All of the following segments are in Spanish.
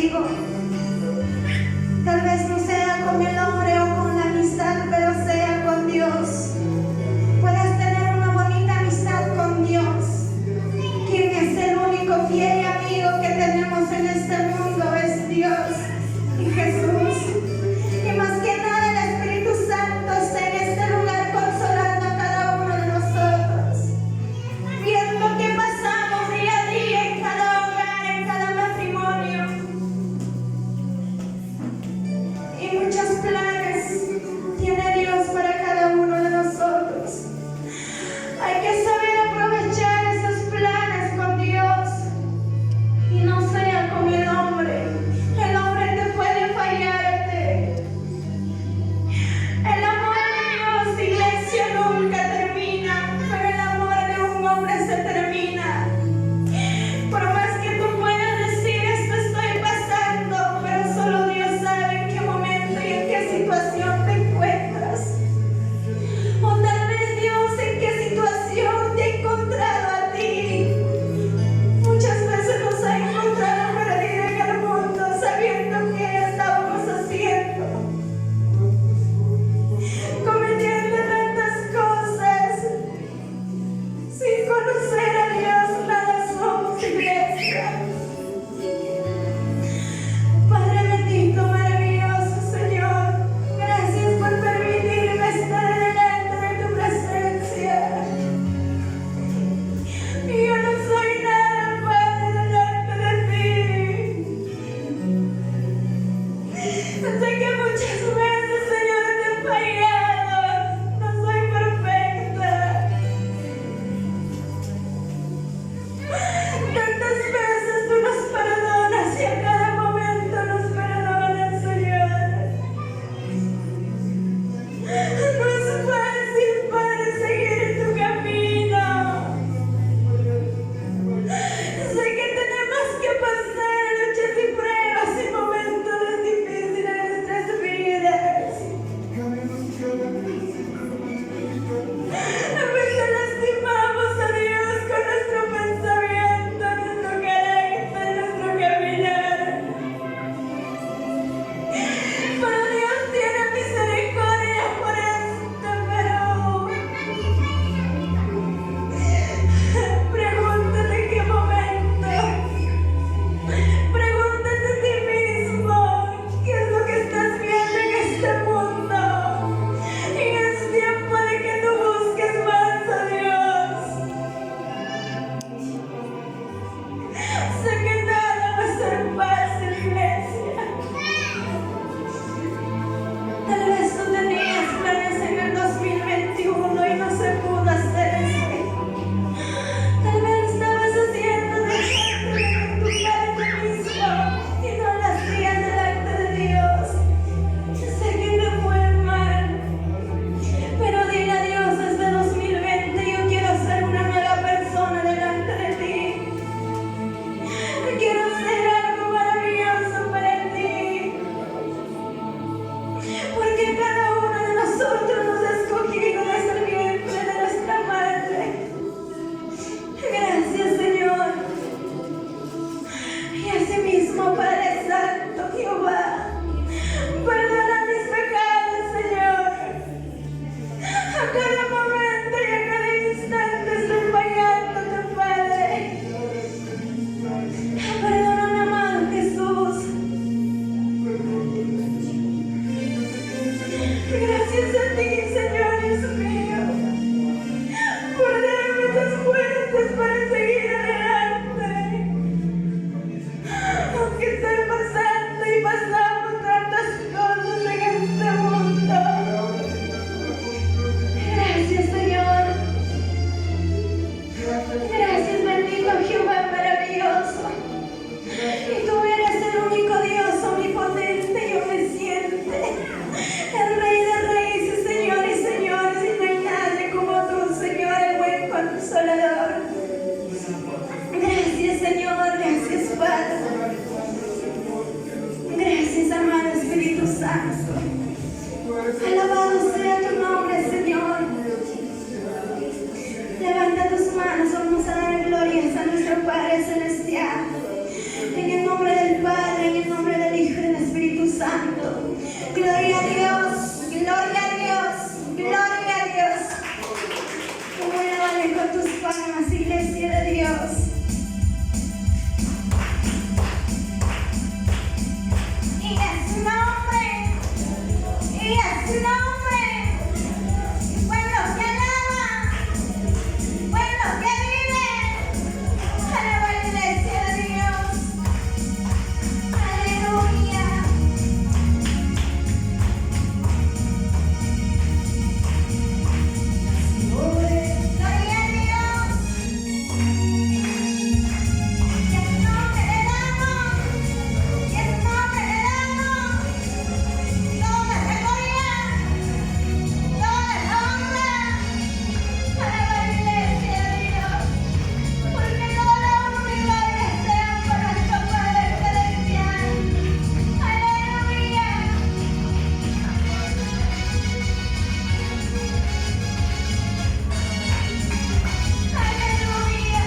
contigo. Tal vez no sea con el hombre o con la amistad, pero sea con Dios. Puedes tener una bonita amistad con Dios, quien es el único fiel y amigo que tenemos en este mundo, es Dios y Jesús. Y más que nada el Espíritu Santo está en este lugar consolando a cada uno de nosotros, viendo qué pasamos día a día en cada hogar, en cada matrimonio, y muchos planes tiene Dios para cada uno de nosotros. Hay que saber aprovechar esos planes con Dios y no sea con el hombre. El hombre te puede fallarte. El amor de Dios, iglesia, nunca termina, pero el amor de un hombre se termina. Por más que tú puedas decir esto estoy pasando, pero solo Dios sabe en qué momento y en qué situación te encuentras. O tal vez Dios en qué situación te ha encontrado a ti. Muchas veces nos ha encontrado perdidos en el mundo, sabiendo qué estábamos haciendo, cometiendo tantas cosas, sin conocer a Dios. Nada somos, iglesia. Padre bendito, maravilloso Señor, gracias por permitirme estar delante de tu presencia. Y yo no soy nada, Padre, delante de ti. Sé que muchas veces, Señor, te he fallado. No soy perfecta. Tantas veces tú nos perdonas y a cada momento nos perdonas, Señor. No es fácil, Padre, seguir en tu camino. Sé que tenemos que pasar luchas y pruebas y momentos difíciles en nuestras vidas. A veces lastimamos a Dios con nuestro pensamiento, nuestro carácter, nuestro caminar. Pero Dios tiene misericordia por esto, pero pregúntate en qué momento. Pregúntate a ti mismo qué es lo que estás viendo en este mundo. Y es tiempo de que tú busques más a Dios. Sé que nada va a ser fácil, iglesia. Tal vez tú tenías planes en el 2021 y no se pudo hacer. Tal vez estabas haciendo exactamente tu plan mismo y no lo hacías delante de Dios. Yo sé que te fue mal, pero dile a Dios, desde 2020 yo quiero ser una nueva persona delante de ti. Quiero hacer algo maravilloso para ti, porque cada uno de nosotros nos ha escogido desde el vientre de nuestra madre. Gracias, Señor. Y asimismo, Padre Santo, Jehová, perdona mis pecados, Señor. A cada momento y a cada instante estoy fallándote, Padre. Perdóname, amado Jesús. Gracias a ti, Señor Dios mío, por darme esas fuerzas para seguir adelante. Aunque estoy pasando y pasamos tantas cosas en este mundo. Gracias, Señor. Gracias, bendito Jehová maravilloso. Y tú eres el único Dios omnipotente y omnisciente, el Rey de reyes y señores, y no hay nadie como tú, Señor, el buen consolador. Gracias, Señor, gracias, Padre. Gracias, amado Espíritu Santo. Alabado sea tu nombre, Señor. Levanta tus manos, vamos a dar gloria a nuestro Padre Celestial. En el nombre del Padre, en el nombre del Hijo y del Espíritu Santo. Gloria a Dios, gloria a Dios, gloria a Dios. Como vale con tus palmas, iglesia de Dios. Y a su nombre, y a su nombre. Pueblo que alaba, pueblo que vive, alaba la iglesia de Dios. Aleluya. Gloria a Dios. Y a su nombre le damos, y a su nombre le damos toda la gloria, toda la honra. Alaba la iglesia de Dios, porque toda la honra y gloria sean para nuestro Padre Celestial. Aleluya. Aleluya.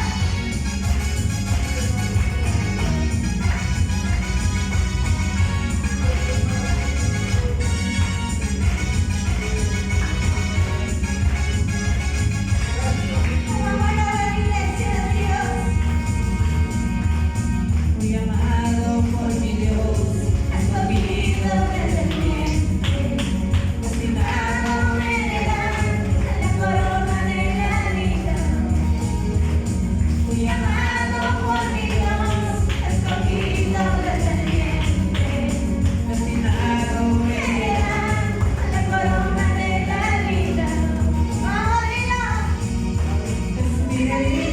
Vamos a alabar la iglesia de Dios. Fui amado por mi Dios, Escogido pretendiente, destinado me heredarán la corona de la vida. fui Amado por mi Dios, escogido pretendiente, destinado me heredarán la corona de la vida. ¡Oh, Dios! es mi